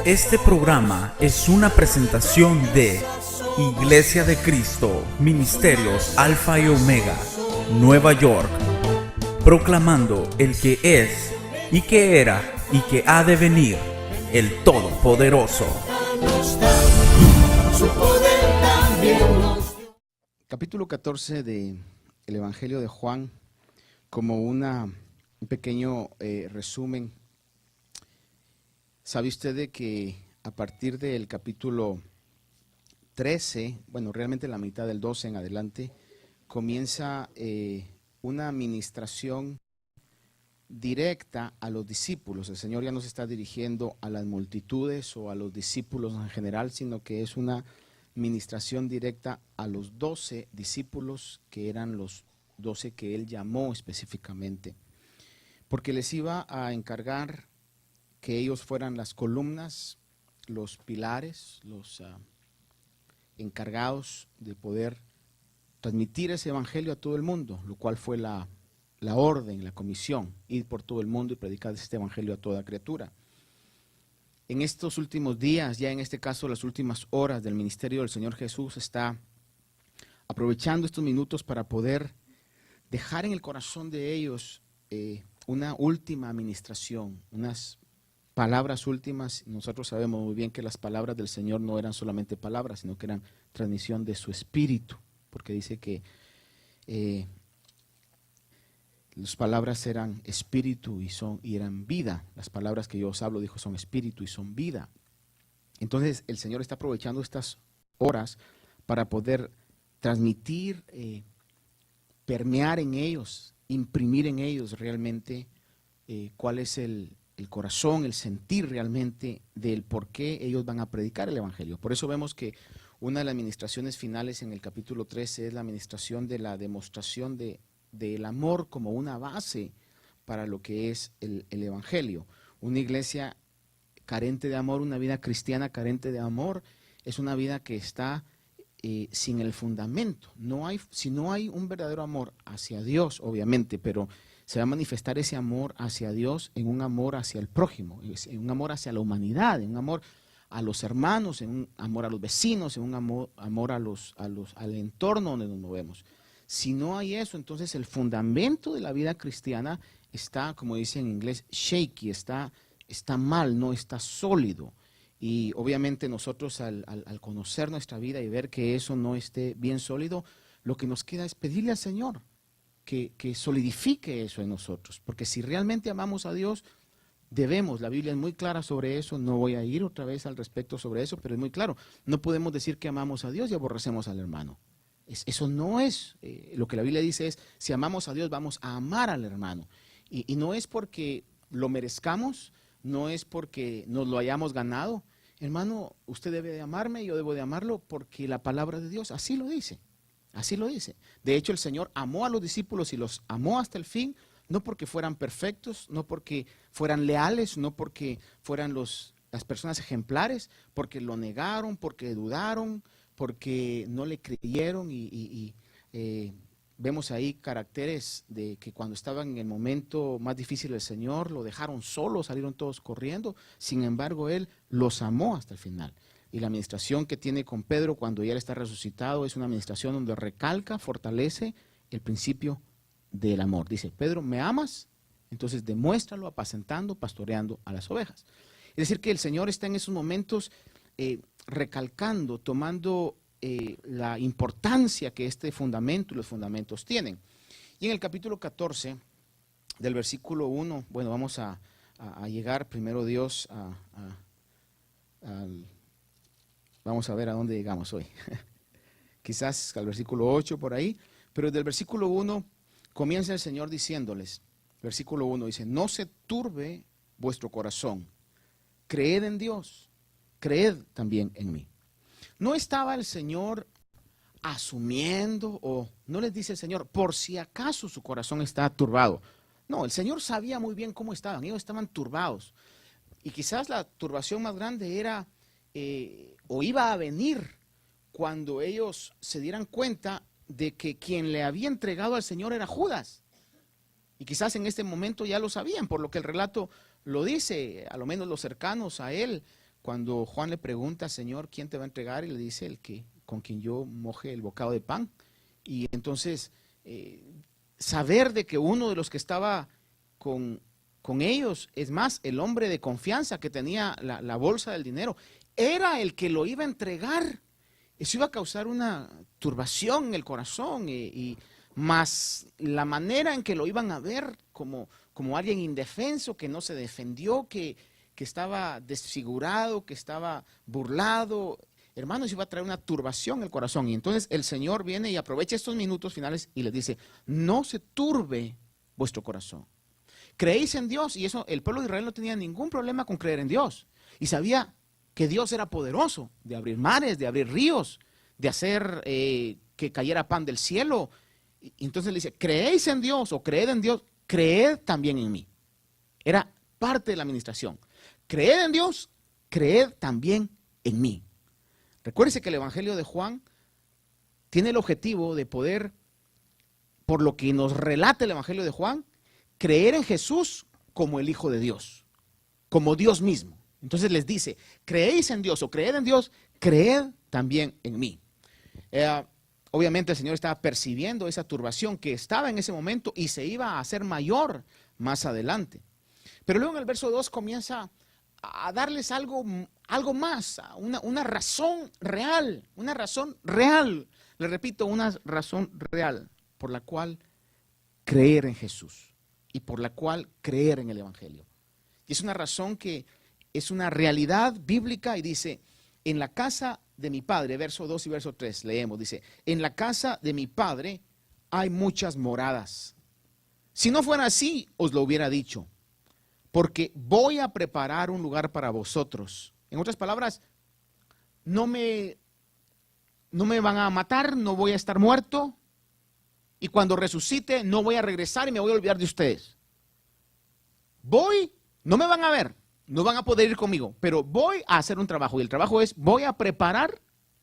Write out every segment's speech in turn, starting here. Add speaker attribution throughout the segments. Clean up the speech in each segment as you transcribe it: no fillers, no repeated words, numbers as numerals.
Speaker 1: Este programa es una presentación de Iglesia de Cristo, Ministerios Alfa y Omega, Nueva York, proclamando el que es, y que era, y que ha de venir, el Todopoderoso.
Speaker 2: Capítulo 14 del Evangelio de Juan, como un pequeño resumen. ¿Sabe usted de que a partir del capítulo 13, bueno, realmente la mitad del 12 en adelante, comienza una administración directa a los discípulos? El Señor ya no se está dirigiendo a las multitudes o a los discípulos en general, sino que es una administración directa a los 12 discípulos, que eran los 12 que Él llamó específicamente, porque les iba a encargar que ellos fueran las columnas, los pilares, los encargados de poder transmitir ese evangelio a todo el mundo, lo cual fue la orden, la comisión: ir por todo el mundo y predicar este evangelio a toda criatura. En estos últimos días, ya en este caso las últimas horas del ministerio del Señor Jesús, está aprovechando estos minutos para poder dejar en el corazón de ellos una última administración, unas palabras últimas. Nosotros sabemos muy bien que las palabras del Señor no eran solamente palabras, sino que eran transmisión de su espíritu, porque dice que las palabras eran espíritu y eran vida. Las palabras que yo os hablo, dijo, son espíritu y son vida. Entonces el Señor está aprovechando estas horas para poder transmitir, permear en ellos, imprimir en ellos realmente cuál es el corazón, el sentir realmente del por qué ellos van a predicar el evangelio. Por eso vemos que una de las administraciones finales en el capítulo 13 es la administración de la demostración del amor como una base para lo que es el evangelio. Una iglesia carente de amor, una vida cristiana carente de amor, es una vida que está sin el fundamento. Si no hay un verdadero amor hacia Dios, obviamente, pero se va a manifestar ese amor hacia Dios en un amor hacia el prójimo, en un amor hacia la humanidad, en un amor a los hermanos, en un amor a los vecinos, en un amor al entorno donde nos movemos. Si no hay eso, entonces el fundamento de la vida cristiana está, como dice en inglés, shaky, está mal, no está sólido. Y obviamente nosotros al conocer nuestra vida y ver que eso no esté bien sólido, lo que nos queda es pedirle al Señor que solidifique eso en nosotros. Porque si realmente amamos a Dios, debemos, la Biblia es muy clara sobre eso, no voy a ir otra vez al respecto sobre eso, pero es muy claro, no podemos decir que amamos a Dios y aborrecemos al hermano. Eso no es, lo que la Biblia dice es, si amamos a Dios vamos a amar al hermano. Y no es porque lo merezcamos, no es porque nos lo hayamos ganado. Hermano, usted debe de amarme, yo debo de amarlo, porque la palabra de Dios así lo dice. Así lo dice. De hecho, el Señor amó a los discípulos y los amó hasta el fin, no porque fueran perfectos, no porque fueran leales, no porque fueran las personas ejemplares, porque lo negaron, porque dudaron, porque no le creyeron y vemos ahí caracteres de que cuando estaban en el momento más difícil del Señor, lo dejaron solo, salieron todos corriendo. Sin embargo, Él los amó hasta el final. Y la administración que tiene con Pedro cuando ya él está resucitado es una administración donde recalca, fortalece el principio del amor. Dice: Pedro, ¿me amas? Entonces demuéstralo apacentando, pastoreando a las ovejas. Es decir, que el Señor está en esos momentos recalcando, tomando la importancia que este fundamento y los fundamentos tienen. Y en el capítulo 14 del versículo 1, bueno, vamos a llegar primero Dios vamos a ver a dónde llegamos hoy. Quizás al versículo 8 por ahí, pero desde el versículo 1 comienza el Señor diciéndoles, versículo 1 dice: no se turbe vuestro corazón, creed en Dios, creed también en mí. No estaba el Señor asumiendo, o no les dice el Señor, por si acaso su corazón está turbado. No, el Señor sabía muy bien cómo estaban, ellos estaban turbados. Y quizás la turbación más grande era, o iba a venir, cuando ellos se dieran cuenta de que quien le había entregado al Señor era Judas. Y quizás en este momento ya lo sabían, por lo que el relato lo dice, a lo menos los cercanos a él, cuando Juan le pregunta, Señor, ¿quién te va a entregar? Y le dice, con quien yo moje el bocado de pan. Y entonces, saber de que uno de los que estaba con ellos, es más, el hombre de confianza que tenía la bolsa del dinero, era el que lo iba a entregar. Eso iba a causar una turbación en el corazón y más la manera en que lo iban a ver como alguien indefenso, que no se defendió, que estaba desfigurado, que estaba burlado. Hermanos, iba a traer una turbación en el corazón. Y entonces el Señor viene y aprovecha estos minutos finales y les dice, no se turbe vuestro corazón. Creéis en Dios, y eso el pueblo de Israel no tenía ningún problema con creer en Dios. Y sabía que Dios era poderoso de abrir mares, de abrir ríos, de hacer que cayera pan del cielo. Y entonces le dice, creéis en Dios o creed en Dios, creed también en mí. Era parte de la administración. Creed en Dios, creed también en mí. Recuérdese que el Evangelio de Juan tiene el objetivo de poder, por lo que nos relata el Evangelio de Juan, creer en Jesús como el Hijo de Dios, como Dios mismo. Entonces les dice, creéis en Dios o creed en Dios, creed también en mí. Obviamente el Señor estaba percibiendo esa turbación que estaba en ese momento y se iba a hacer mayor más adelante. Pero luego en el verso 2 comienza a darles algo más, una razón real, le repito, una razón real por la cual creer en Jesús y por la cual creer en el Evangelio. Y es una razón que es una realidad bíblica y dice, en la casa de mi Padre, verso 2 y verso 3, leemos, dice, en la casa de mi Padre hay muchas moradas. Si no fuera así, os lo hubiera dicho, porque voy a preparar un lugar para vosotros. En otras palabras, no me van a matar, no voy a estar muerto, y cuando resucite no voy a regresar y me voy a olvidar de ustedes. No me van a ver, no van a poder ir conmigo, pero voy a hacer un trabajo, y el trabajo es, voy a preparar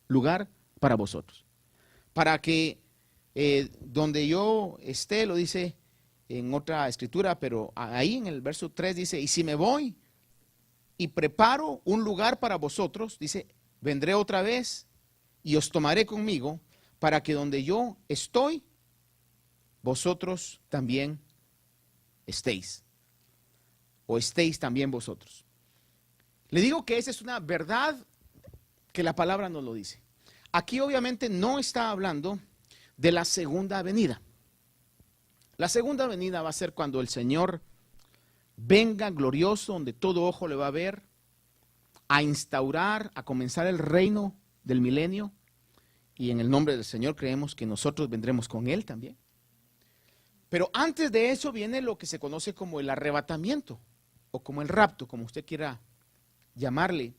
Speaker 2: lugar para vosotros. Para que donde yo esté, lo dice en otra escritura, pero ahí en el verso 3 dice, y si me voy y preparo un lugar para vosotros, dice, vendré otra vez y os tomaré conmigo, para que donde yo estoy, vosotros también estéis. O estéis también vosotros. Le digo que esa es una verdad que la palabra nos lo dice. Aquí obviamente no está hablando de la segunda venida. La segunda venida va a ser cuando el Señor venga glorioso, donde todo ojo le va a ver, a instaurar, a comenzar el reino del milenio. Y en el nombre del Señor creemos que nosotros vendremos con Él también. Pero antes de eso viene lo que se conoce como el arrebatamiento, o como el rapto, como usted quiera llamarle,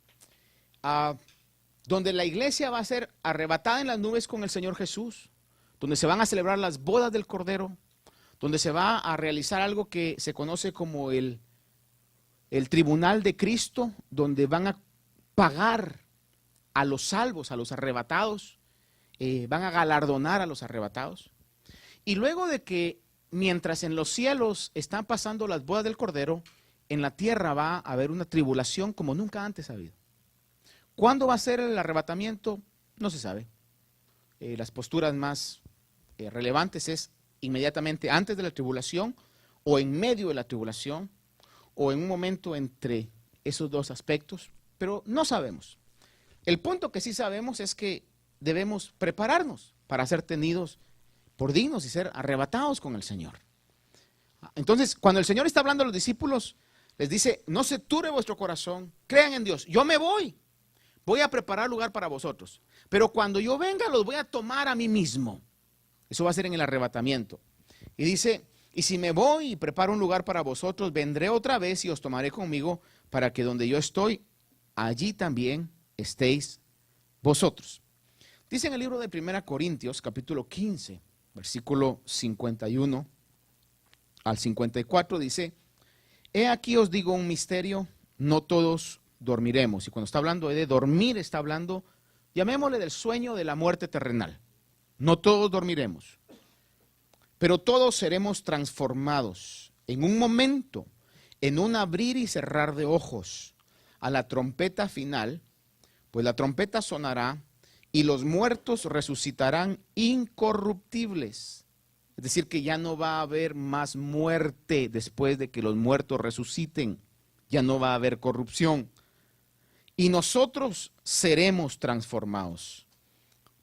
Speaker 2: donde la iglesia va a ser arrebatada en las nubes con el Señor Jesús, donde se van a celebrar las bodas del Cordero, donde se va a realizar algo que se conoce como el tribunal de Cristo, donde van a pagar a los salvos, a los arrebatados, van a galardonar a los arrebatados. Y luego de que mientras en los cielos están pasando las bodas del Cordero, en la tierra va a haber una tribulación como nunca antes ha habido. ¿Cuándo va a ser el arrebatamiento? No se sabe. Las posturas más relevantes es inmediatamente antes de la tribulación, o en medio de la tribulación, o en un momento entre esos dos aspectos, pero no sabemos. El punto que sí sabemos es que debemos prepararnos para ser tenidos por dignos y ser arrebatados con el Señor. Entonces, cuando el Señor está hablando a los discípulos, les dice, no se turbe vuestro corazón, crean en Dios, yo me voy a preparar lugar para vosotros, pero cuando yo venga los voy a tomar a mí mismo. Eso va a ser en el arrebatamiento. Y dice, y si me voy y preparo un lugar para vosotros, vendré otra vez y os tomaré conmigo, para que donde yo estoy, allí también estéis vosotros. Dice en el libro de 1 Corintios, capítulo 15, versículo 51 al 54, dice, he aquí os digo un misterio, no todos dormiremos. Y cuando está hablando de dormir, está hablando, llamémosle del sueño de la muerte terrenal. No todos dormiremos, pero todos seremos transformados en un momento, en un abrir y cerrar de ojos, a la trompeta final, pues la trompeta sonará y los muertos resucitarán incorruptibles. Es decir, que ya no va a haber más muerte después de que los muertos resuciten. Ya no va a haber corrupción. Y nosotros seremos transformados.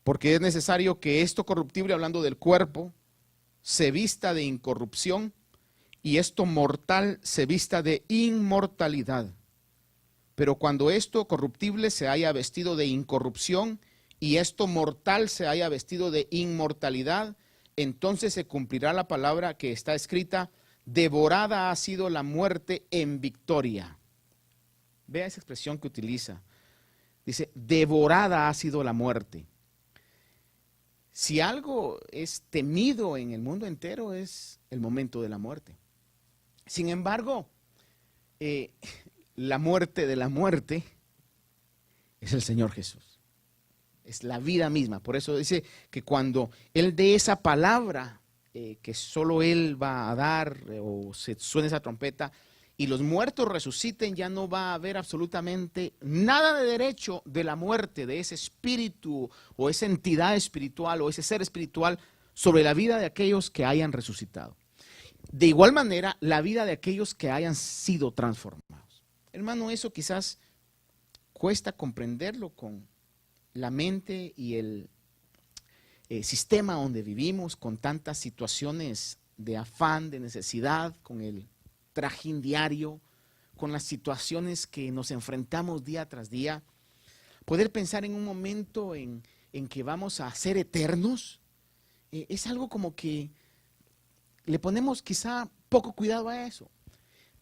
Speaker 2: Porque es necesario que esto corruptible, hablando del cuerpo, se vista de incorrupción y esto mortal se vista de inmortalidad. Pero cuando esto corruptible se haya vestido de incorrupción y esto mortal se haya vestido de inmortalidad, entonces se cumplirá la palabra que está escrita: devorada ha sido la muerte en victoria. Vea esa expresión que utiliza. Dice, devorada ha sido la muerte. Si algo es temido en el mundo entero es el momento de la muerte. Sin embargo, la muerte de la muerte es el Señor Jesús. Es la vida misma. Por eso dice que cuando Él dé esa palabra que solo Él va a dar, o se suene esa trompeta, y los muertos resuciten, ya no va a haber absolutamente nada de derecho de la muerte, de ese espíritu o esa entidad espiritual o ese ser espiritual sobre la vida de aquellos que hayan resucitado. De igual manera, la vida de aquellos que hayan sido transformados. Hermano, eso quizás cuesta comprenderlo con la mente y el sistema donde vivimos, con tantas situaciones de afán, de necesidad, con el trajín diario, con las situaciones que nos enfrentamos día tras día. Poder pensar en un momento en que vamos a ser eternos, es algo como que le ponemos quizá poco cuidado a eso.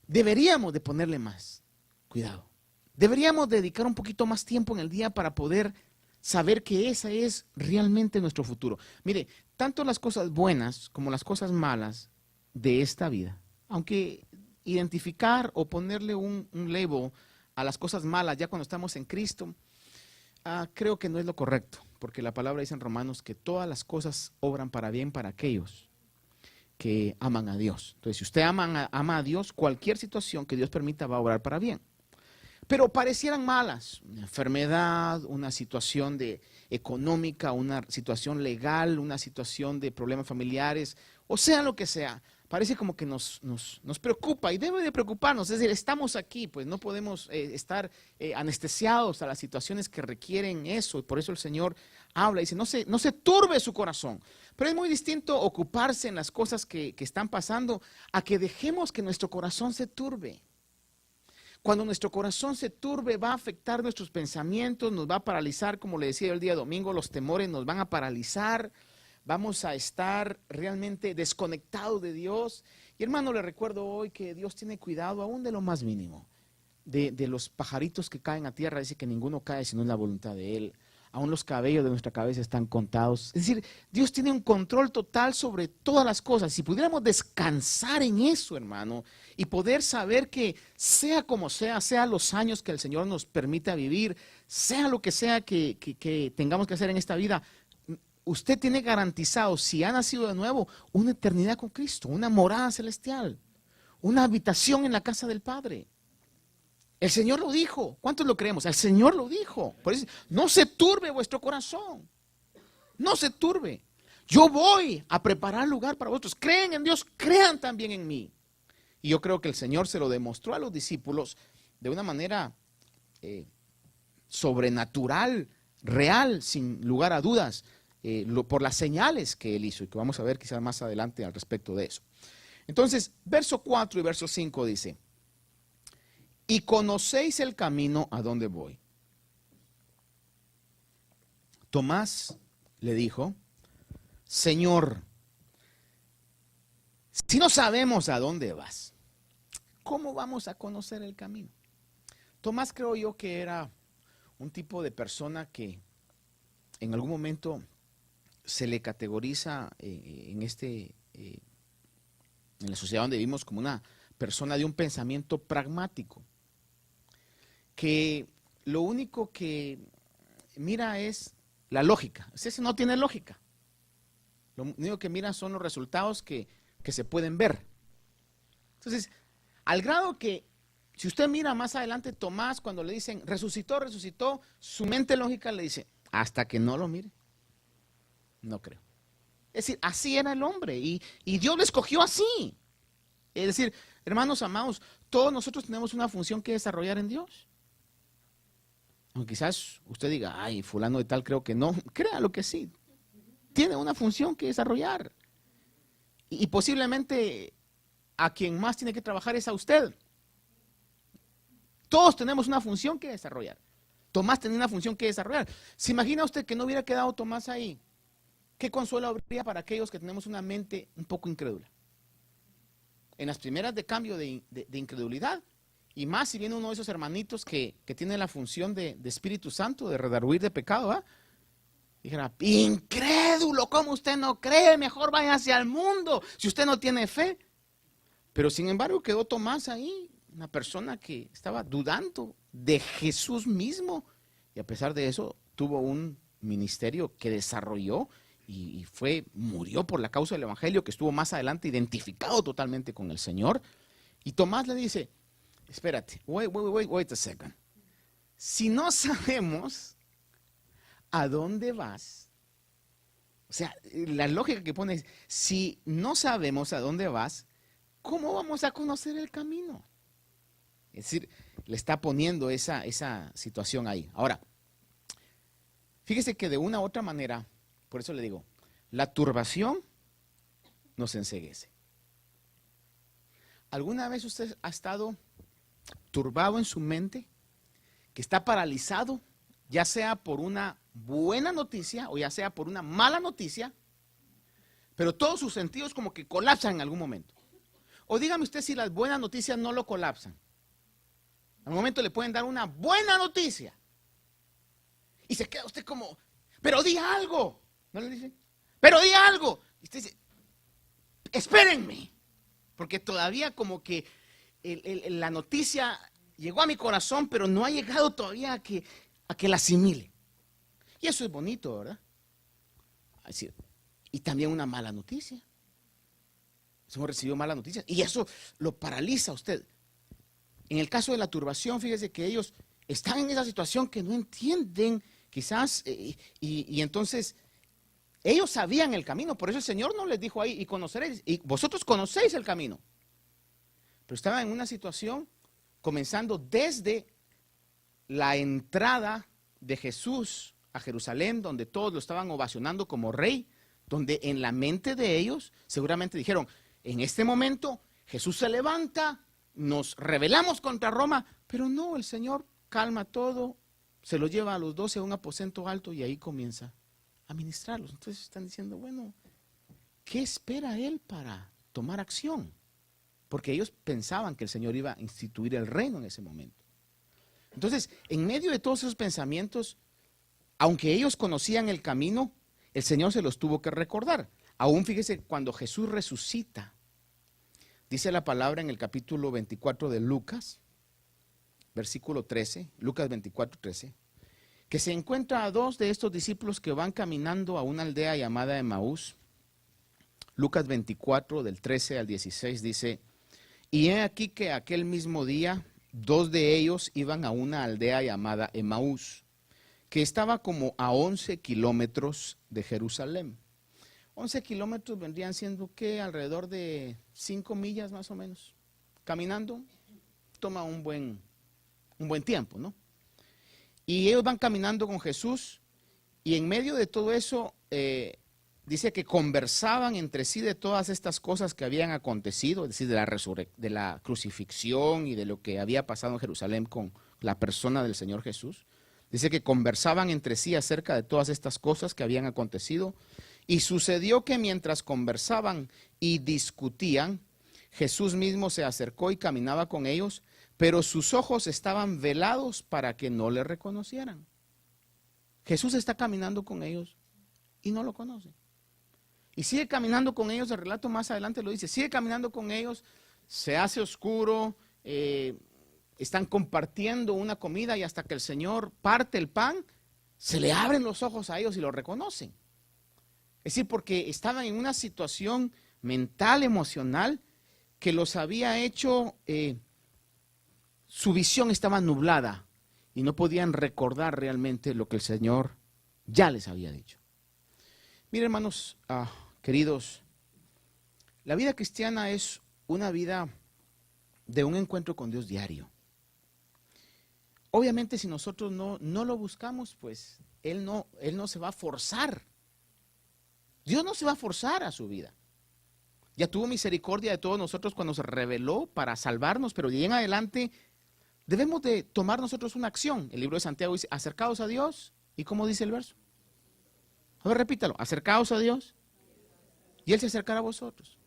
Speaker 2: Deberíamos de ponerle más cuidado. Deberíamos dedicar un poquito más tiempo en el día para poder saber que ese es realmente nuestro futuro. Mire, tanto las cosas buenas como las cosas malas de esta vida, aunque identificar o ponerle un label a las cosas malas ya cuando estamos en Cristo, creo que no es lo correcto, porque la palabra dice en Romanos que todas las cosas obran para bien para aquellos que aman a Dios. Entonces, si usted ama a Dios, cualquier situación que Dios permita va a obrar para bien. Pero parecieran malas, una enfermedad, una situación económica, una situación legal, una situación de problemas familiares, o sea lo que sea, parece como que nos preocupa y debe de preocuparnos. Es decir, estamos aquí, pues no podemos estar anestesiados a las situaciones que requieren eso, y por eso el Señor habla y dice, no se turbe su corazón. Pero es muy distinto ocuparse en las cosas que están pasando a que dejemos que nuestro corazón se turbe. Cuando nuestro corazón se turbe, va a afectar nuestros pensamientos, nos va a paralizar, como le decía el día domingo, los temores nos van a paralizar, vamos a estar realmente desconectados de Dios. Y hermano, le recuerdo hoy que Dios tiene cuidado aún de lo más mínimo, de los pajaritos que caen a tierra, dice que ninguno cae sino en la voluntad de Él. Aún los cabellos de nuestra cabeza están contados. Es decir, Dios tiene un control total sobre todas las cosas. Si pudiéramos descansar en eso, hermano, y poder saber que sea como sea los años que el Señor nos permita vivir, sea lo que sea que tengamos que hacer en esta vida, usted tiene garantizado, si ha nacido de nuevo, una eternidad con Cristo, una morada celestial, una habitación en la casa del Padre. El Señor lo dijo. ¿Cuántos lo creemos? El Señor lo dijo. Por eso, no se turbe vuestro corazón. No se turbe. Yo voy a preparar lugar para vosotros. Creen en Dios, crean también en mí. Y yo creo que el Señor se lo demostró a los discípulos de una manera sobrenatural, real, sin lugar a dudas, por las señales que Él hizo y que vamos a ver quizás más adelante al respecto de eso. Entonces, verso 4 y verso 5 dice, y conocéis el camino a donde voy. Tomás le dijo, Señor, si no sabemos a dónde vas, ¿cómo vamos a conocer el camino? Tomás creo yo que era un tipo de persona que en algún momento se le categoriza en la sociedad donde vivimos como una persona de un pensamiento pragmático, que lo único que mira es la lógica. Ese no tiene lógica. Lo único que mira son los resultados que se pueden ver. Entonces, al grado que Si usted mira más adelante, Tomás, cuando le dicen resucitó, resucitó, su mente lógica le dice, hasta que no lo mire, no creo. Es decir, así era el hombre y Dios lo escogió así. Es decir, hermanos amados, todos nosotros tenemos una función que desarrollar en Dios. Aunque quizás usted diga, ay, fulano de tal creo que no, créalo que sí. Tiene una función que desarrollar. Y posiblemente a quien más tiene que trabajar es a usted. Todos tenemos una función que desarrollar. Tomás tenía una función que desarrollar. ¿Se imagina usted que no hubiera quedado Tomás ahí? ¿Qué consuelo habría para aquellos que tenemos una mente un poco incrédula? En las primeras de cambio de incredulidad, y más si viene uno de esos hermanitos que tiene la función de Espíritu Santo, de redarguir de pecado, ¿ah? Dijera, incrédulo, ¿cómo usted no cree? Mejor váyase al mundo, si usted no tiene fe. Pero sin embargo quedó Tomás ahí, una persona que estaba dudando de Jesús mismo, y a pesar de eso tuvo un ministerio que desarrolló y murió por la causa del evangelio, que estuvo más adelante identificado totalmente con el Señor. Y Tomás le dice, espérate, wait a second. Si no sabemos a dónde vas, o sea, la lógica que pone es, si no sabemos a dónde vas, ¿cómo vamos a conocer el camino? Es decir, le está poniendo esa situación ahí. Ahora, fíjese que de una u otra manera, por eso le digo, la turbación nos enceguece. ¿Alguna vez usted ha estado turbado en su mente, que está paralizado, ya sea por una buena noticia o ya sea por una mala noticia, pero todos sus sentidos como que colapsan en algún momento? O dígame usted si las buenas noticias no lo colapsan. Al momento le pueden dar una buena noticia y se queda usted como, pero di algo, ¿no le dicen? Pero di algo. Y usted dice, espérenme, porque todavía como que la noticia llegó a mi corazón, pero no ha llegado todavía a que la asimile. Y eso es bonito, ¿verdad? Así, y también una mala noticia. Hemos recibido malas noticias y eso lo paraliza a usted. En el caso de la turbación, fíjese que ellos están en esa situación que no entienden, quizás, y entonces ellos sabían el camino, por eso el Señor no les dijo ahí, y conoceréis, y vosotros conocéis el camino. Pero estaban en una situación comenzando desde la entrada de Jesús a Jerusalén, donde todos lo estaban ovacionando como rey, donde en la mente de ellos seguramente dijeron, en este momento Jesús se levanta, nos rebelamos contra Roma, pero no, el Señor calma todo, se lo lleva a los 12 a un aposento alto y ahí comienza a ministrarlos. Entonces están diciendo, bueno, ¿qué espera él para tomar acción? Porque ellos pensaban que el Señor iba a instituir el reino en ese momento. Entonces, en medio de todos esos pensamientos, aunque ellos conocían el camino, el Señor se los tuvo que recordar. Aún fíjese, cuando Jesús resucita, dice la palabra en el capítulo 24 de Lucas, versículo 13, Lucas 24, 13, que se encuentra a dos de estos discípulos que van caminando a una aldea llamada Emaús. Lucas 24, del 13 al 16, dice, y he aquí que aquel mismo día, dos de ellos iban a una aldea llamada Emaús, que estaba como a 11 kilómetros de Jerusalén. 11 kilómetros vendrían siendo, ¿qué? Alrededor de 5 millas más o menos. Caminando, toma un buen tiempo, ¿no? Y ellos van caminando con Jesús y en medio de todo eso, dice que conversaban entre sí de todas estas cosas que habían acontecido, es decir, de la crucifixión y de lo que había pasado en Jerusalén con la persona del Señor Jesús. Dice que conversaban entre sí acerca de todas estas cosas que habían acontecido. Y sucedió que mientras conversaban y discutían, Jesús mismo se acercó y caminaba con ellos, pero sus ojos estaban velados para que no le reconocieran. Jesús está caminando con ellos y no lo conocen. Y sigue caminando con ellos, el relato más adelante lo dice, sigue caminando con ellos, se hace oscuro, están compartiendo una comida y hasta que el Señor parte el pan, se le abren los ojos a ellos y lo reconocen. Es decir, porque estaban en una situación mental, emocional, que los había hecho su visión estaba nublada y no podían recordar realmente lo que el Señor ya les había dicho. Miren, hermanos, queridos, la vida cristiana es una vida de un encuentro con Dios diario. Obviamente, si nosotros no lo buscamos, pues Él no se va a forzar. Dios no se va a forzar a su vida. Ya tuvo misericordia de todos nosotros cuando se reveló para salvarnos, pero de ahí en adelante debemos de tomar nosotros una acción. El libro de Santiago dice, acercaos a Dios. ¿Y cómo dice el verso? A ver, repítalo, acercaos a Dios y Él se acercará a vosotros.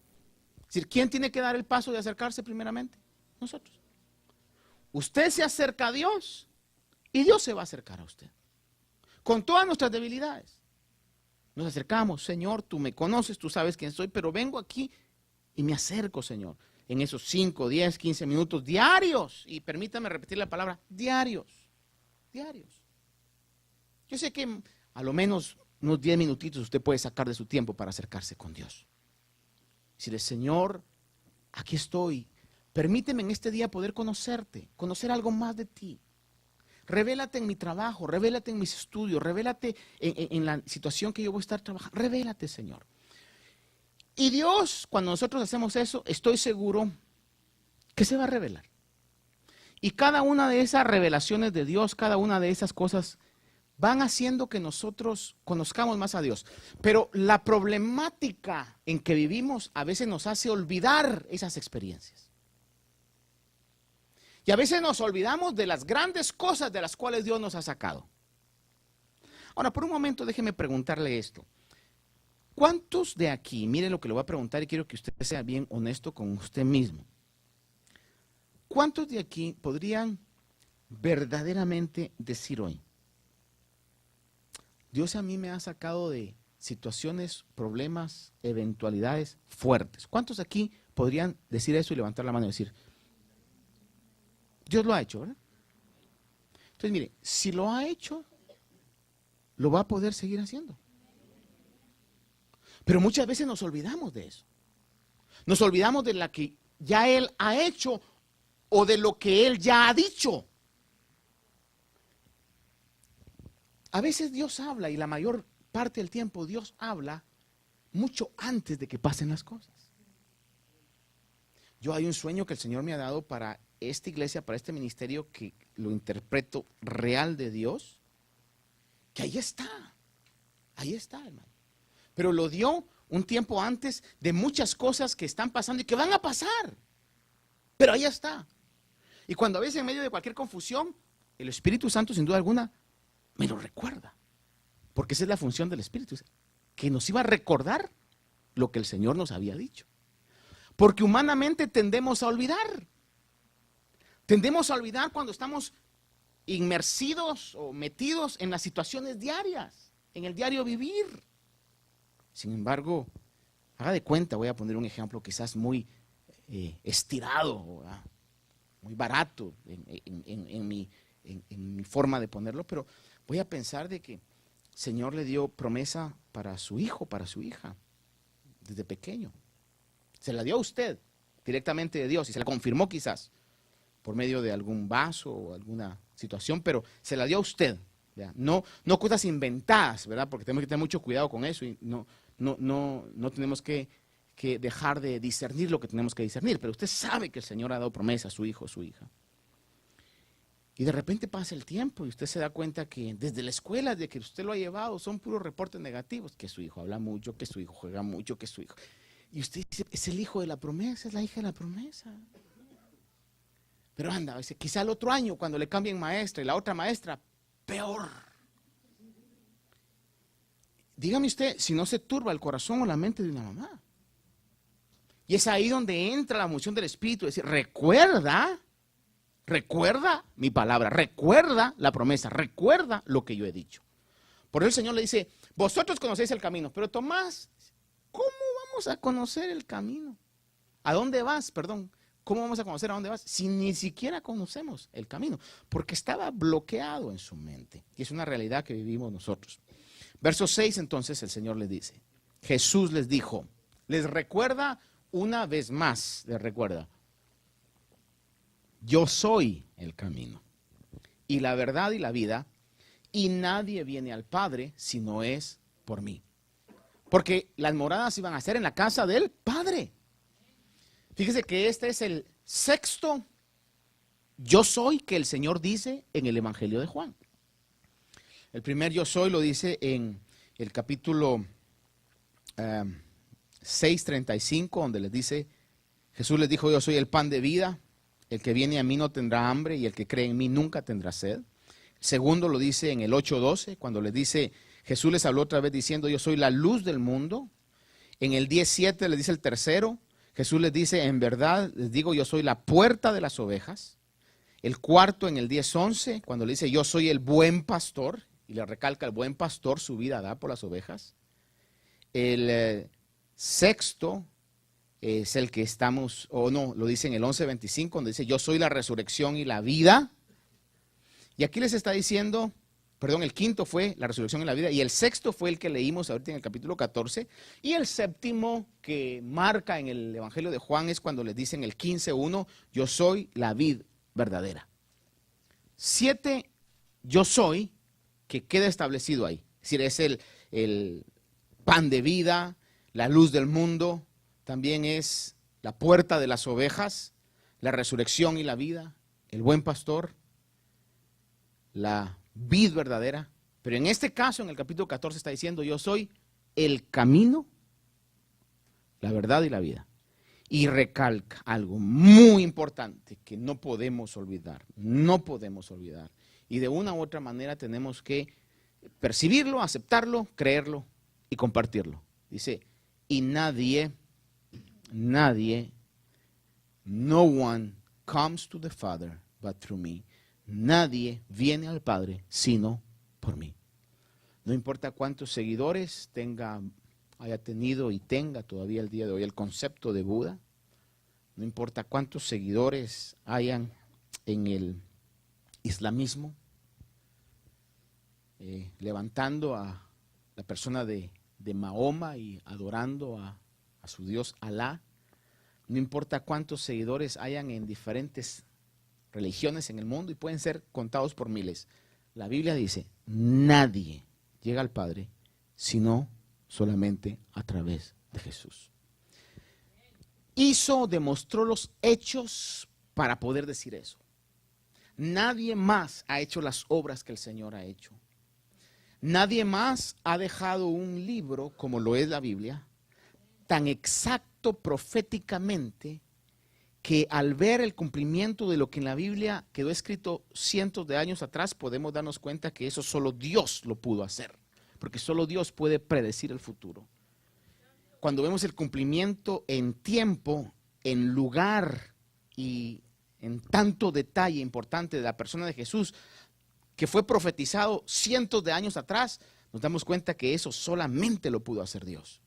Speaker 2: Es decir, ¿quién tiene que dar el paso de acercarse primeramente? Nosotros. Usted se acerca a Dios y Dios se va a acercar a usted. Con todas nuestras debilidades. Nos acercamos, Señor, tú me conoces, tú sabes quién soy, pero vengo aquí y me acerco, Señor. En esos 5, 10, 15 minutos diarios. Y permítame repetir la palabra, diarios. Diarios. Yo sé que a lo menos unos 10 minutitos usted puede sacar de su tiempo para acercarse con Dios. Decirle, Señor, aquí estoy. Permíteme en este día poder conocerte, conocer algo más de ti. Revélate en mi trabajo, revélate en mis estudios, revélate en la situación que yo voy a estar trabajando. Revélate, Señor. Y Dios, cuando nosotros hacemos eso, estoy seguro que se va a revelar. Y cada una de esas revelaciones de Dios, cada una de esas cosas, van haciendo que nosotros conozcamos más a Dios. Pero la problemática en que vivimos a veces nos hace olvidar esas experiencias. Y a veces nos olvidamos de las grandes cosas de las cuales Dios nos ha sacado. Ahora, por un momento déjeme preguntarle esto. ¿Cuántos de aquí, mire lo que le voy a preguntar y quiero que usted sea bien honesto con usted mismo. ¿Cuántos de aquí podrían verdaderamente decir hoy, Dios a mí me ha sacado de situaciones, problemas, eventualidades fuertes? ¿Cuántos de aquí podrían decir eso y levantar la mano y decir, Dios lo ha hecho, ¿verdad? Entonces, mire, si lo ha hecho, lo va a poder seguir haciendo. Pero muchas veces nos olvidamos de eso. Nos olvidamos de la que ya Él ha hecho o de lo que Él ya ha dicho. A veces Dios habla y la mayor parte del tiempo Dios habla mucho antes de que pasen las cosas. Yo hay un sueño que el Señor me ha dado para esta iglesia, para este ministerio, que lo interpreto real de Dios, que ahí está, hermano. Pero lo dio un tiempo antes de muchas cosas que están pasando y que van a pasar. Pero ahí está. Y cuando a veces en medio de cualquier confusión, el Espíritu Santo sin duda alguna me lo recuerda. Porque esa es la función del Espíritu, que nos iba a recordar lo que el Señor nos había dicho. Porque humanamente tendemos a olvidar. Tendemos a olvidar cuando estamos inmersidos o metidos en las situaciones diarias, en el diario vivir. Sin embargo, haga de cuenta, voy a poner un ejemplo quizás muy estirado, ¿verdad? Muy barato en mi forma de ponerlo, pero voy a pensar de que el Señor le dio promesa para su hijo, para su hija, desde pequeño. Se la dio a usted, directamente de Dios, y se la confirmó quizás por medio de algún vaso o alguna situación, pero se la dio a usted. ¿Verdad? No cosas inventadas, ¿verdad? Porque tenemos que tener mucho cuidado con eso y no tenemos que dejar de discernir lo que tenemos que discernir, pero usted sabe que el Señor ha dado promesa a su hijo o su hija. Y de repente pasa el tiempo y usted se da cuenta que desde la escuela, de que usted lo ha llevado, son puros reportes negativos, que su hijo habla mucho, que su hijo juega mucho, que su hijo... Y usted dice, es el hijo de la promesa, es la hija de la promesa. Pero anda, quizá el otro año cuando le cambien maestra y la otra maestra, peor. Dígame usted si no se turba el corazón o la mente de una mamá. Y es ahí donde entra la unción del Espíritu, es decir, recuerda mi palabra, recuerda la promesa, recuerda lo que yo he dicho. Por eso el Señor le dice, vosotros conocéis el camino, pero Tomás, ¿cómo vamos a conocer el camino? ¿A dónde vas? Perdón. ¿Cómo vamos a conocer a dónde vas? Si ni siquiera conocemos el camino, porque estaba bloqueado en su mente. Y es una realidad que vivimos nosotros. Verso 6, entonces, el Señor les dice, Jesús les dijo, les recuerda una vez más, les recuerda, yo soy el camino y la verdad y la vida, y nadie viene al Padre si no es por mí. Porque las moradas iban a ser en la casa del Padre. Fíjese que este es el sexto yo soy que el Señor dice en el Evangelio de Juan. El primer yo soy lo dice en el capítulo 6:35, donde les dice, Jesús les dijo, yo soy el pan de vida, el que viene a mí no tendrá hambre y el que cree en mí nunca tendrá sed. Segundo lo dice en el 8:12, cuando les dice, Jesús les habló otra vez diciendo, yo soy la luz del mundo. En el 10:7 les dice el tercero, Jesús les dice, en verdad les digo, yo soy la puerta de las ovejas. El cuarto en el 10:11, cuando le dice, yo soy el buen pastor, y le recalca, el buen pastor su vida da por las ovejas. El sexto es el que estamos, o no, lo dice en el 11:25, donde dice, yo soy la resurrección y la vida. Y aquí les está diciendo, perdón, el quinto fue la resurrección y la vida, y el sexto fue el que leímos ahorita en el capítulo 14, y el séptimo que marca en el Evangelio de Juan es cuando les dice en el 15:1, yo soy la vid verdadera. 7, yo soy, que queda establecido ahí. Es decir, es el pan de vida, la luz del mundo, también es la puerta de las ovejas, la resurrección y la vida, el buen pastor, la vid verdadera. Pero en este caso, en el capítulo 14 está diciendo, yo soy el camino, la verdad y la vida. Y recalca algo muy importante que no podemos olvidar, Y de una u otra manera tenemos que percibirlo, aceptarlo, creerlo y compartirlo. Dice, y nadie, no one comes to the Father but through me. Nadie viene al Padre sino por mí. No importa cuántos seguidores haya tenido y tenga todavía el día de hoy el concepto de Buda. No importa cuántos seguidores hayan en el islamismo, levantando a la persona de Mahoma y adorando a su Dios Alá. No importa cuántos seguidores hayan en diferentes religiones en el mundo, y pueden ser contados por miles. La Biblia dice, nadie llega al Padre sino solamente a través de Jesús. Demostró los hechos para poder decir eso. Nadie más ha hecho las obras que el Señor ha hecho. Nadie más ha dejado un libro, como lo es la Biblia, tan exacto proféticamente, que al ver el cumplimiento de lo que en la Biblia quedó escrito cientos de años atrás, podemos darnos cuenta que eso solo Dios lo pudo hacer, porque solo Dios puede predecir el futuro. Cuando vemos el cumplimiento en tiempo, en lugar y en tanto detalle importante de la persona de Jesús, que fue profetizado cientos de años atrás, nos damos cuenta que eso solamente lo pudo hacer Dios.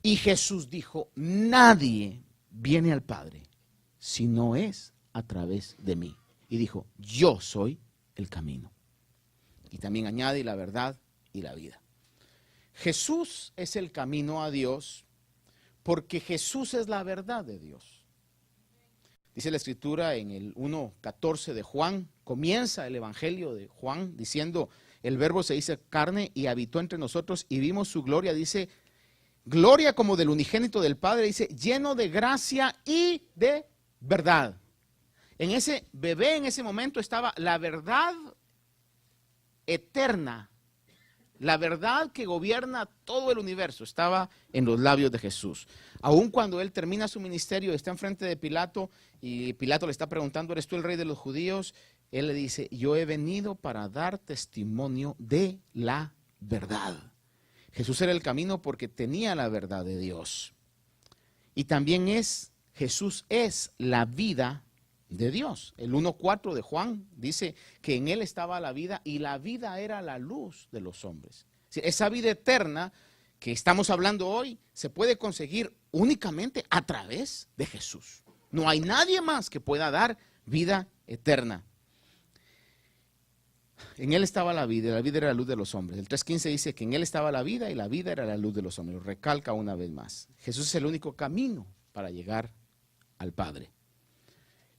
Speaker 2: Y Jesús dijo, nadie viene al Padre si no es a través de mí. Y dijo, yo soy el camino. Y también añade la verdad y la vida. Jesús es el camino a Dios porque Jesús es la verdad de Dios. Dice la Escritura en el 1:14 de Juan, comienza el Evangelio de Juan diciendo, el Verbo se hizo carne y habitó entre nosotros y vimos su gloria, dice, gloria como del unigénito del Padre, dice, lleno de gracia y de verdad. En ese bebé, en ese momento estaba la verdad eterna, la verdad que gobierna todo el universo, estaba en los labios de Jesús. Aun cuando él termina su ministerio, está enfrente de Pilato y Pilato le está preguntando, ¿eres tú el rey de los judíos? Él le dice, yo he venido para dar testimonio de la verdad. Jesús era el camino porque tenía la verdad de Dios. Y también Jesús es la vida de Dios. El 1:4 de Juan dice que en él estaba la vida y la vida era la luz de los hombres. Esa vida eterna que estamos hablando hoy se puede conseguir únicamente a través de Jesús. No hay nadie más que pueda dar vida eterna. En él estaba la vida y la vida era la luz de los hombres. El 3:15 dice que en él estaba la vida y la vida era la luz de los hombres. Lo recalca una vez más. Jesús es el único camino para llegar al Padre.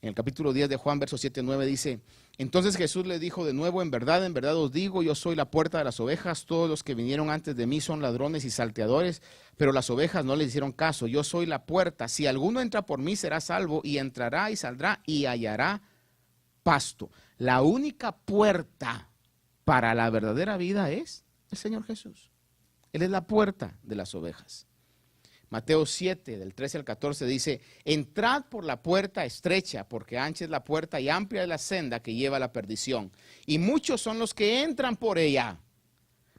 Speaker 2: En el capítulo 10 de Juan, versos 7 y 9 dice: entonces Jesús le dijo de nuevo, en verdad os digo, yo soy la puerta de las ovejas. Todos los que vinieron antes de mí son ladrones y salteadores, pero las ovejas no les hicieron caso. Yo soy la puerta. Si alguno entra por mí, será salvo, y entrará y saldrá y hallará pasto. La única puerta para la verdadera vida es el Señor Jesús. Él es la puerta de las ovejas. Mateo 7, del 13 al 14 dice: entrad por la puerta estrecha, porque ancha es la puerta y amplia es la senda que lleva a la perdición. Y muchos son los que entran por ella,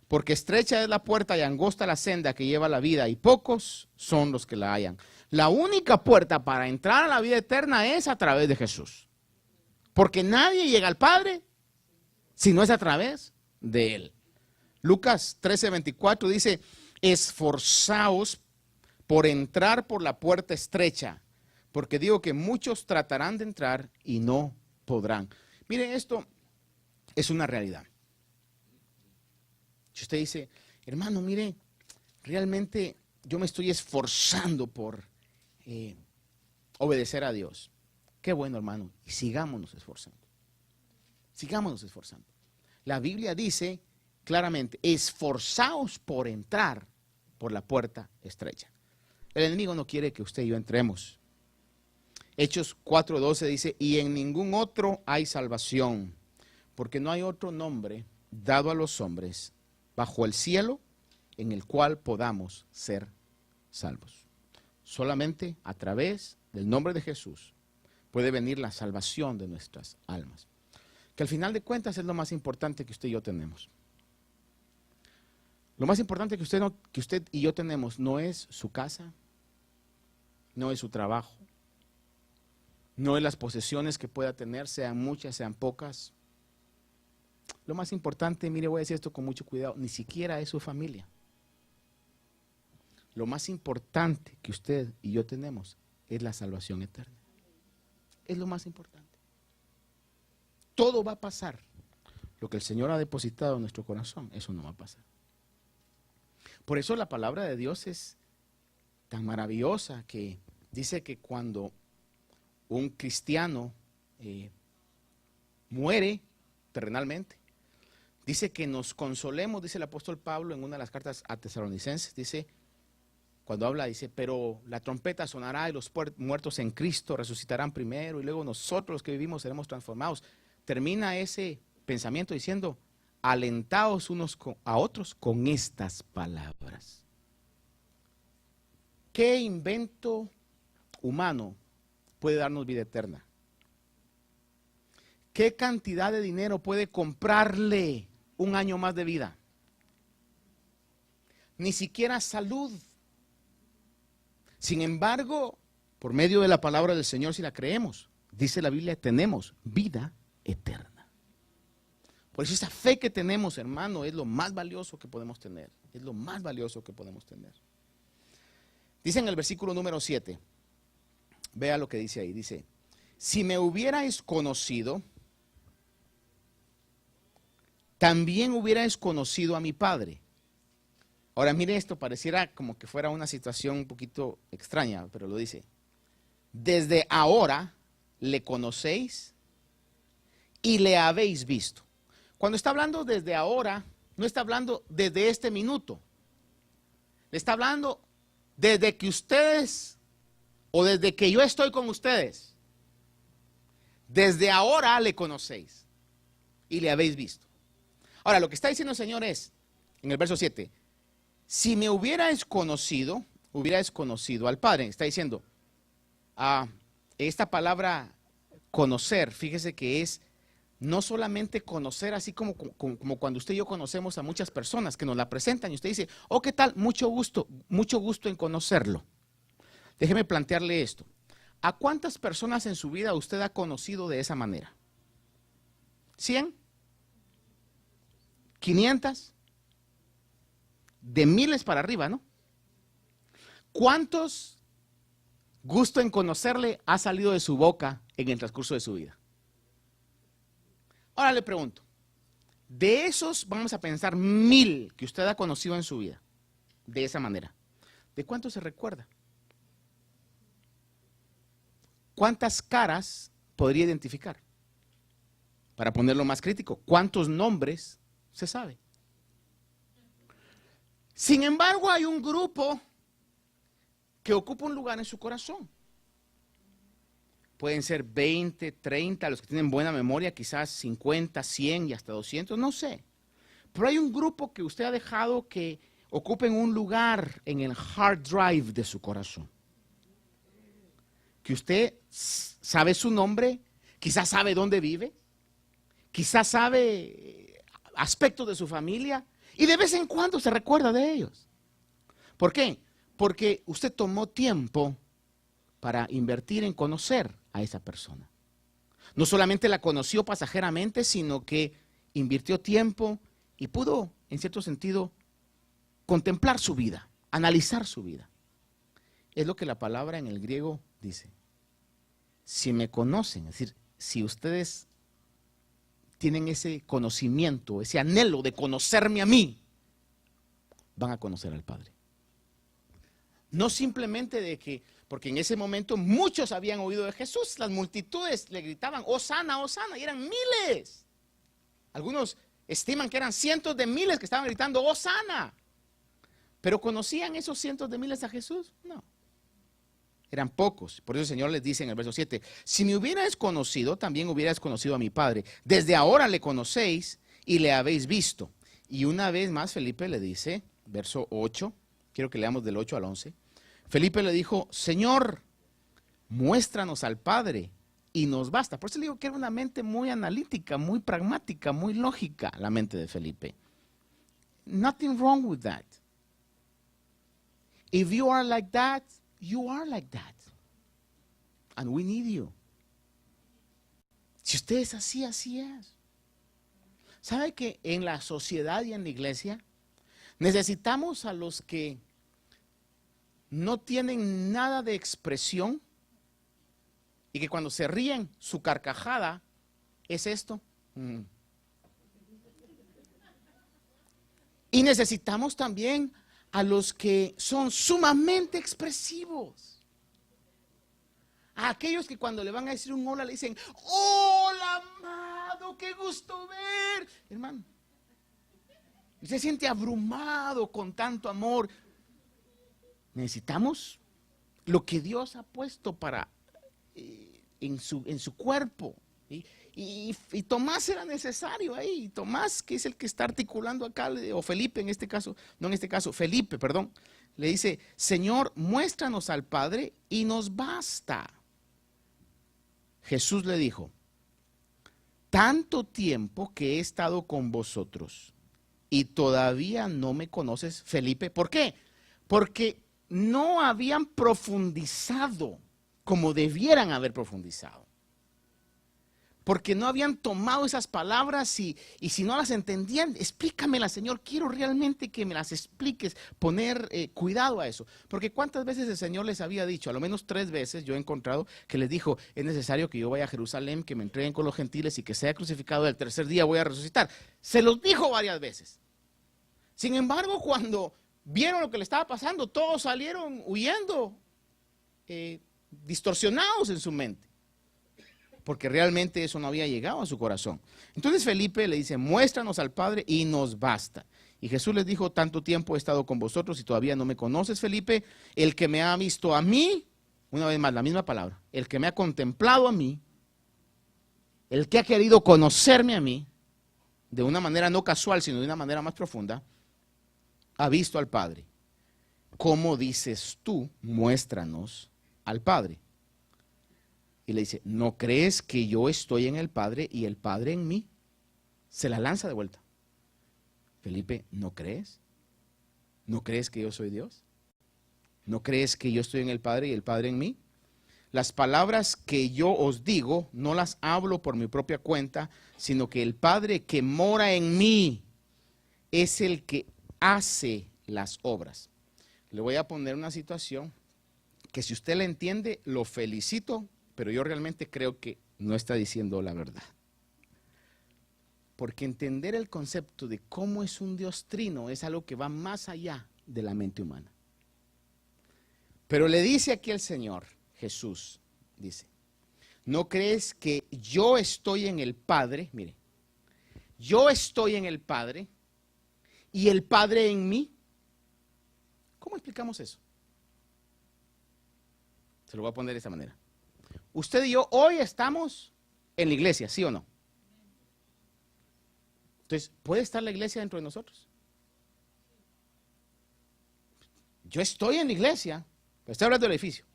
Speaker 2: porque estrecha es la puerta y angosta la senda que lleva a la vida, y pocos son los que la hallan. La única puerta para entrar a la vida eterna es a través de Jesús. Porque nadie llega al Padre si no es a través de Él. Lucas 13:24 dice: esforzaos por entrar por la puerta estrecha, porque digo que muchos tratarán de entrar y no podrán. Miren, esto es una realidad. Si usted dice: hermano, mire, realmente yo me estoy esforzando por obedecer a Dios. Qué bueno, hermano, y sigámonos esforzando. Sigámonos esforzando. La Biblia dice claramente: esforzaos por entrar por la puerta estrecha. El enemigo no quiere que usted y yo entremos. Hechos 4:12 dice: y en ningún otro hay salvación, porque no hay otro nombre dado a los hombres bajo el cielo en el cual podamos ser salvos. Solamente a través del nombre de Jesús puede venir la salvación de nuestras almas, que al final de cuentas es lo más importante que usted y yo tenemos. Lo más importante que usted y yo tenemos no es su casa, no es su trabajo, no es las posesiones que pueda tener, sean muchas, sean pocas. Lo más importante, mire, voy a decir esto con mucho cuidado, ni siquiera es su familia. Lo más importante que usted y yo tenemos es la salvación eterna. Es lo más importante. Todo va a pasar. Lo que el Señor ha depositado en nuestro corazón, eso no va a pasar. Por eso la palabra de Dios es tan maravillosa, que dice que cuando un cristiano muere terrenalmente, dice que nos consolemos, dice el apóstol Pablo en una de las cartas a Tesalonicenses, dice, cuando habla, dice: pero la trompeta sonará y los muertos en Cristo resucitarán primero, y luego nosotros los que vivimos seremos transformados. Termina ese pensamiento diciendo: alentaos unos a otros con estas palabras. ¿Qué invento humano puede darnos vida eterna? ¿Qué cantidad de dinero puede comprarle un año más de vida? Ni siquiera salud. Sin embargo, por medio de la palabra del Señor, si la creemos, dice la Biblia, tenemos vida eterna. Por eso esa fe que tenemos, hermano, es lo más valioso que podemos tener. Es lo más valioso que podemos tener. Dice en el versículo número 7, vea lo que dice ahí, dice: si me hubierais conocido, también hubierais conocido a mi Padre. Ahora mire esto, pareciera como que fuera una situación un poquito extraña, pero lo dice: desde ahora le conocéis y le habéis visto. Cuando está hablando desde ahora, no está hablando desde este minuto. Le está hablando desde que ustedes, o desde que yo estoy con ustedes. Desde ahora le conocéis y le habéis visto. Ahora, lo que está diciendo el Señor es, en el verso 7, si me hubierais conocido al Padre. Está diciendo, esta palabra conocer, fíjese que es no solamente conocer, así como cuando usted y yo conocemos a muchas personas que nos la presentan y usted dice: oh, ¿qué tal? Mucho gusto en conocerlo. Déjeme plantearle esto. ¿A cuántas personas en su vida usted ha conocido de esa manera? ¿100? ¿500? De miles para arriba, ¿no? ¿Cuántos gusto en conocerle ha salido de su boca en el transcurso de su vida? Ahora le pregunto, de esos, vamos a pensar 1000 que usted ha conocido en su vida, de esa manera, ¿de cuántos se recuerda? ¿Cuántas caras podría identificar? Para ponerlo más crítico, ¿cuántos nombres se sabe? Sin embargo, hay un grupo que ocupa un lugar en su corazón. Pueden ser 20, 30, los que tienen buena memoria, quizás 50, 100 y hasta 200, no sé. Pero hay un grupo que usted ha dejado que ocupen un lugar en el hard drive de su corazón. Que usted sabe su nombre, quizás sabe dónde vive, quizás sabe aspectos de su familia y de vez en cuando se recuerda de ellos. ¿Por qué? Porque usted tomó tiempo para invertir en conocer a esa persona. No solamente la conoció pasajeramente, sino que invirtió tiempo y pudo, en cierto sentido, contemplar su vida, analizar su vida. Es lo que la palabra en el griego dice. Si me conocen, es decir, si ustedes tienen ese conocimiento, ese anhelo de conocerme a mí, van a conocer al Padre. No simplemente de que, porque en ese momento muchos habían oído de Jesús, las multitudes le gritaban, Hosana, Hosana, y eran miles. Algunos estiman que eran cientos de miles que estaban gritando, Hosana. ¿Pero conocían esos cientos de miles a Jesús? No. Eran pocos. Por eso el Señor les dice en el verso 7, si me hubierais conocido, también hubierais conocido a mi Padre. Desde ahora le conocéis y le habéis visto. Y una vez más Felipe le dice, verso 8, quiero que leamos del 8 al 11. Felipe le dijo, Señor, muéstranos al Padre y nos basta. Por eso le digo que era una mente muy analítica, muy pragmática, muy lógica, la mente de Felipe. Nothing wrong with that. If you are like that, you are like that. And we need you. Si usted es así, así es. ¿Sabe que en la sociedad y en la iglesia necesitamos a los que no tienen nada de expresión y que cuando se ríen, su carcajada es esto? Y necesitamos también a los que son sumamente expresivos. A aquellos que cuando le van a decir un hola le dicen, hola amado, qué gusto ver. Hermano, se siente abrumado con tanto amor. Necesitamos lo que Dios ha puesto para en su cuerpo. Y Tomás era necesario ahí. Tomás, que es el que está articulando acá, o Felipe en este caso, no en este caso, Felipe, perdón, le dice, Señor, muéstranos al Padre y nos basta. Jesús le dijo, tanto tiempo que he estado con vosotros y todavía no me conoces, Felipe. ¿Por qué? Porque no habían profundizado como debieran haber profundizado. Porque no habían tomado esas palabras y si no las entendían, explícamelas, Señor, quiero realmente que me las expliques, poner cuidado a eso. Porque cuántas veces el Señor les había dicho, a lo menos 3 veces yo he encontrado que les dijo, es necesario que yo vaya a Jerusalén, que me entreguen con los gentiles y que sea crucificado, el tercer día voy a resucitar. Se los dijo varias veces. Sin embargo, cuando vieron lo que le estaba pasando, todos salieron huyendo, distorsionados en su mente. Porque realmente eso no había llegado a su corazón. Entonces Felipe le dice, muéstranos al Padre y nos basta. Y Jesús les dijo, tanto tiempo he estado con vosotros y todavía no me conoces, Felipe. El que me ha visto a mí, una vez más la misma palabra, el que me ha contemplado a mí, el que ha querido conocerme a mí, de una manera no casual, sino de una manera más profunda, ha visto al Padre. ¿Cómo dices tú, muéstranos al Padre? Y le dice, ¿no crees que yo estoy en el Padre y el Padre en mí? Se la lanza de vuelta. Felipe, ¿no crees? ¿No crees que yo soy Dios? ¿No crees que yo estoy en el Padre y el Padre en mí? Las palabras que yo os digo no las hablo por mi propia cuenta, sino que el Padre que mora en mí es el que hace las obras. Le voy a poner una situación que si usted la entiende, lo felicito, pero yo realmente creo que no está diciendo la verdad. Porque entender el concepto de cómo es un Dios trino es algo que va más allá de la mente humana. Pero le dice aquí el Señor, Jesús, dice, ¿No crees que yo estoy en el Padre? Mire, yo estoy en el Padre y el Padre en mí. ¿Cómo explicamos eso? Se lo voy a poner de esta manera. Usted y yo hoy estamos en la iglesia, ¿sí o no? Entonces, ¿puede estar la iglesia dentro de nosotros? Yo estoy en la iglesia, pero estoy hablando del edificio.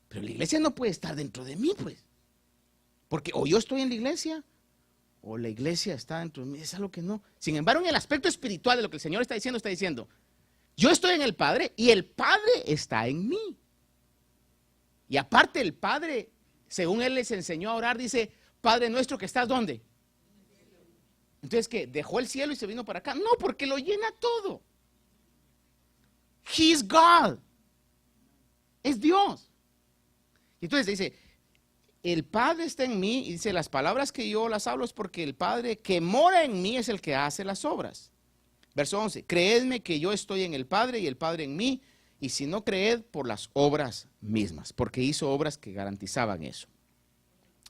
Speaker 2: Pero la iglesia no puede estar dentro de mí, pues. Porque o yo estoy en la iglesia, o la iglesia está dentro de mí. Es algo que no. Sin embargo, en el aspecto espiritual de lo que el Señor está diciendo, yo estoy en el Padre y el Padre está en mí. Y aparte el Padre, según Él les enseñó a orar, dice, Padre nuestro que estás ¿dónde? Entonces, ¿qué? ¿Dejó el cielo y se vino para acá? No, porque lo llena todo. He is God. Es Dios. Y entonces dice, el Padre está en mí, y dice, las palabras que yo las hablo es porque el Padre que mora en mí es el que hace las obras. Verso 11, creedme que yo estoy en el Padre y el Padre en mí, y si no creed por las obras mismas, porque hizo obras que garantizaban eso.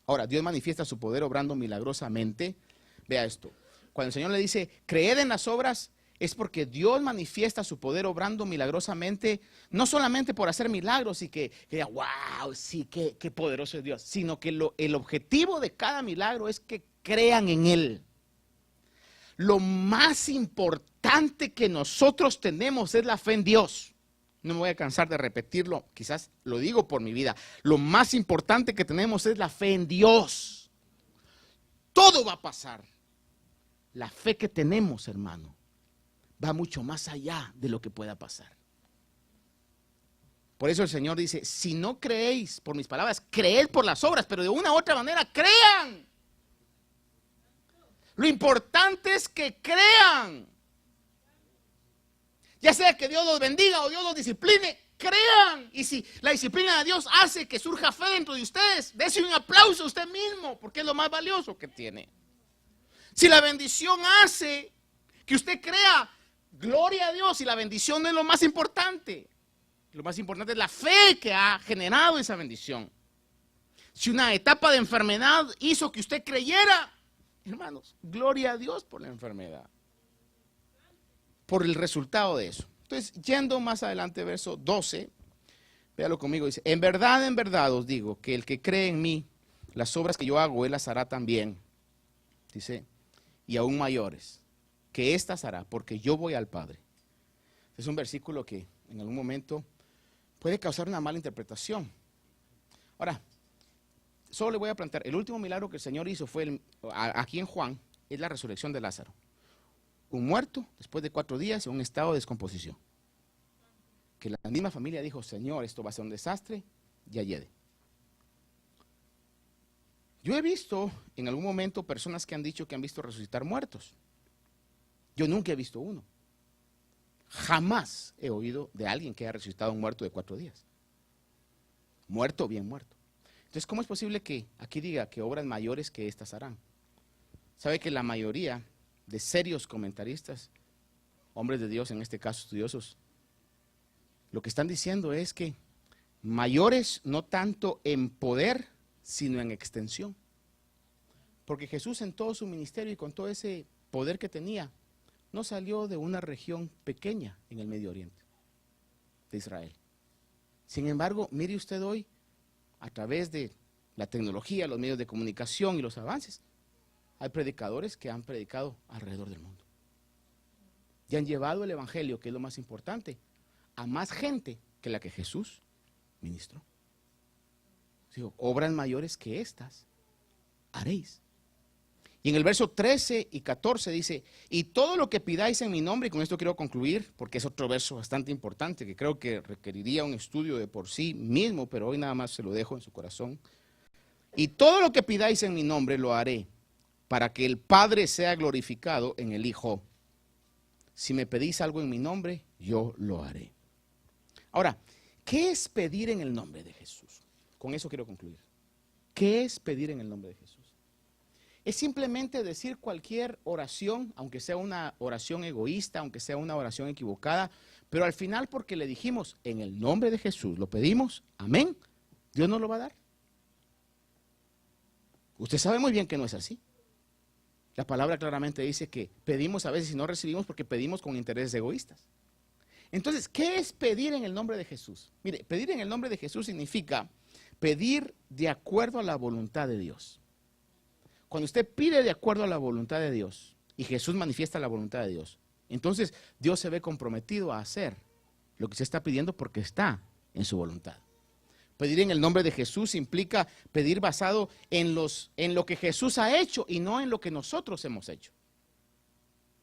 Speaker 2: Ahora, Dios manifiesta su poder obrando milagrosamente. Vea esto, cuando el Señor le dice, creed en las obras, es porque Dios manifiesta su poder obrando milagrosamente, no solamente por hacer milagros y que diga, wow, sí, qué poderoso es Dios, sino que el objetivo de cada milagro es que crean en Él. Lo más importante que nosotros tenemos es la fe en Dios. No me voy a cansar de repetirlo, quizás lo digo por mi vida. Lo más importante que tenemos es la fe en Dios. Todo va a pasar. La fe que tenemos, hermano, va mucho más allá de lo que pueda pasar. Por eso el Señor dice, si no creéis por mis palabras, creed por las obras, pero de una u otra manera crean. Lo importante es que crean. Ya sea que Dios los bendiga o Dios los discipline, crean. Y si la disciplina de Dios hace que surja fe dentro de ustedes, dése un aplauso a usted mismo, porque es lo más valioso que tiene. Si la bendición hace que usted crea, gloria a Dios, y la bendición no es lo más importante. Lo más importante es la fe que ha generado esa bendición. Si una etapa de enfermedad hizo que usted creyera, hermanos, gloria a Dios por la enfermedad, por el resultado de eso. Entonces, yendo más adelante, verso 12, véalo conmigo, dice, en verdad os digo que el que cree en mí, las obras que yo hago, él las hará también. Dice, y aún mayores, que éstas hará, porque yo voy al Padre. Es un versículo que en algún momento puede causar una mala interpretación. Ahora, solo le voy a plantear, el último milagro que el Señor hizo fue, aquí en Juan, es la resurrección de Lázaro. Un muerto después de 4 días en un estado de descomposición. Que la misma familia dijo, Señor, esto va a ser un desastre, ya llegue. Yo he visto en algún momento personas que han dicho que han visto resucitar muertos. Yo nunca he visto uno. Jamás he oído de alguien que haya resucitado a un muerto de 4 días. Muerto, bien muerto. Entonces, ¿cómo es posible que aquí diga que obras mayores que estas harán? ¿Sabe que la mayoría de serios comentaristas, hombres de Dios, en este caso estudiosos, lo que están diciendo es que mayores no tanto en poder, sino en extensión? Porque Jesús en todo su ministerio y con todo ese poder que tenía, no salió de una región pequeña en el Medio Oriente, de Israel. Sin embargo, mire usted hoy, a través de la tecnología, los medios de comunicación y los avances, hay predicadores que han predicado alrededor del mundo. Y han llevado el evangelio, que es lo más importante, a más gente que la que Jesús ministró. Digo, obras mayores que estas haréis. Y en el verso 13 y 14 dice, y todo lo que pidáis en mi nombre, y con esto quiero concluir, porque es otro verso bastante importante, que creo que requeriría un estudio de por sí mismo, pero hoy nada más se lo dejo en su corazón. Y todo lo que pidáis en mi nombre lo haré, para que el Padre sea glorificado en el Hijo. Si me pedís algo en mi nombre, yo lo haré. Ahora, ¿qué es pedir en el nombre de Jesús? Con eso quiero concluir. ¿Qué es pedir en el nombre de Jesús? Es simplemente decir cualquier oración, aunque sea una oración egoísta, aunque sea una oración equivocada, pero al final porque le dijimos en el nombre de Jesús, lo pedimos, amén, Dios nos lo va a dar. Usted sabe muy bien que no es así. La palabra claramente dice que pedimos a veces y no recibimos porque pedimos con intereses egoístas. Entonces, ¿qué es pedir en el nombre de Jesús? Mire, pedir en el nombre de Jesús significa pedir de acuerdo a la voluntad de Dios. Cuando usted pide de acuerdo a la voluntad de Dios y Jesús manifiesta la voluntad de Dios, entonces Dios se ve comprometido a hacer lo que usted está pidiendo porque está en su voluntad. Pedir en el nombre de Jesús implica pedir basado en lo que Jesús ha hecho y no en lo que nosotros hemos hecho.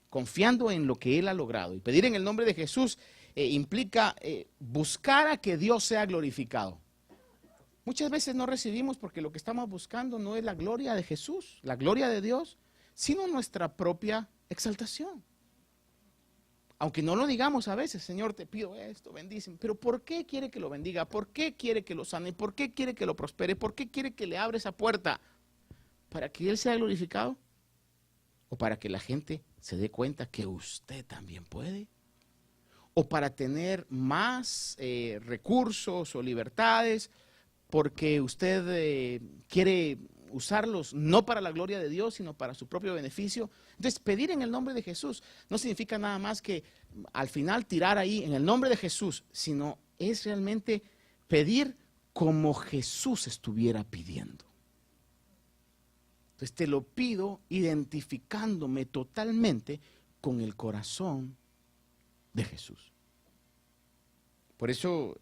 Speaker 2: Confiando en lo que Él ha logrado. Y pedir en el nombre de Jesús implica buscar a que Dios sea glorificado. Muchas veces no recibimos porque lo que estamos buscando no es la gloria de Jesús, la gloria de Dios, sino nuestra propia exaltación. Aunque no lo digamos a veces, Señor, te pido esto, bendíceme. Pero ¿por qué quiere que lo bendiga? ¿Por qué quiere que lo sane? ¿Por qué quiere que lo prospere? ¿Por qué quiere que le abra esa puerta? ¿Para que Él sea glorificado? ¿O para que la gente se dé cuenta que usted también puede? ¿O para tener más recursos o libertades? Porque usted quiere usarlos no para la gloria de Dios, sino para su propio beneficio. Entonces, pedir en el nombre de Jesús no significa nada más que al final tirar ahí en el nombre de Jesús, sino es realmente pedir como Jesús estuviera pidiendo. Entonces, te lo pido identificándome totalmente con el corazón de Jesús. Por eso,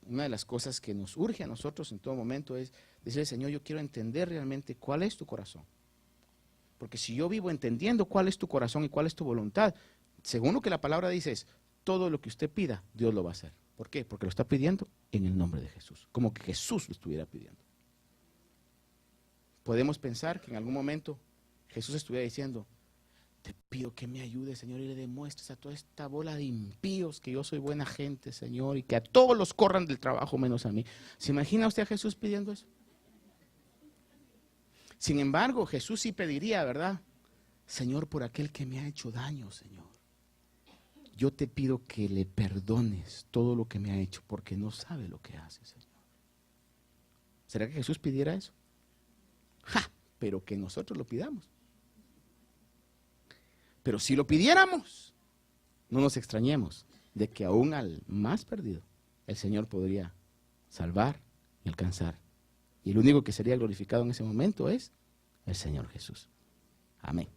Speaker 2: una de las cosas que nos urge a nosotros en todo momento es decirle, Señor, yo quiero entender realmente cuál es tu corazón. Porque si yo vivo entendiendo cuál es tu corazón y cuál es tu voluntad, según lo que la palabra dice es, todo lo que usted pida, Dios lo va a hacer. ¿Por qué? Porque lo está pidiendo en el nombre de Jesús, como que Jesús lo estuviera pidiendo. Podemos pensar que en algún momento Jesús estuviera diciendo, te pido que me ayudes, Señor, y le demuestres a toda esta bola de impíos que yo soy buena gente, Señor, y que a todos los corran del trabajo menos a mí. ¿Se imagina usted a Jesús pidiendo eso? Sin embargo, Jesús sí pediría, ¿verdad? Señor, por aquel que me ha hecho daño, Señor, yo te pido que le perdones todo lo que me ha hecho, porque no sabe lo que hace, Señor. ¿Será que Jesús pidiera eso? ¡Ja! Pero que nosotros lo pidamos. Pero si lo pidiéramos, no nos extrañemos de que aún al más perdido, el Señor podría salvar y alcanzar. Y el único que sería glorificado en ese momento es el Señor Jesús. Amén.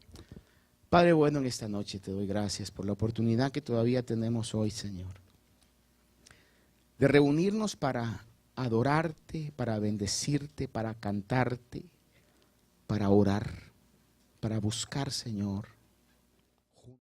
Speaker 2: Padre bueno, en esta noche te doy gracias por la oportunidad que todavía tenemos hoy, Señor, de reunirnos para adorarte, para bendecirte, para cantarte, para orar, para buscar, Señor,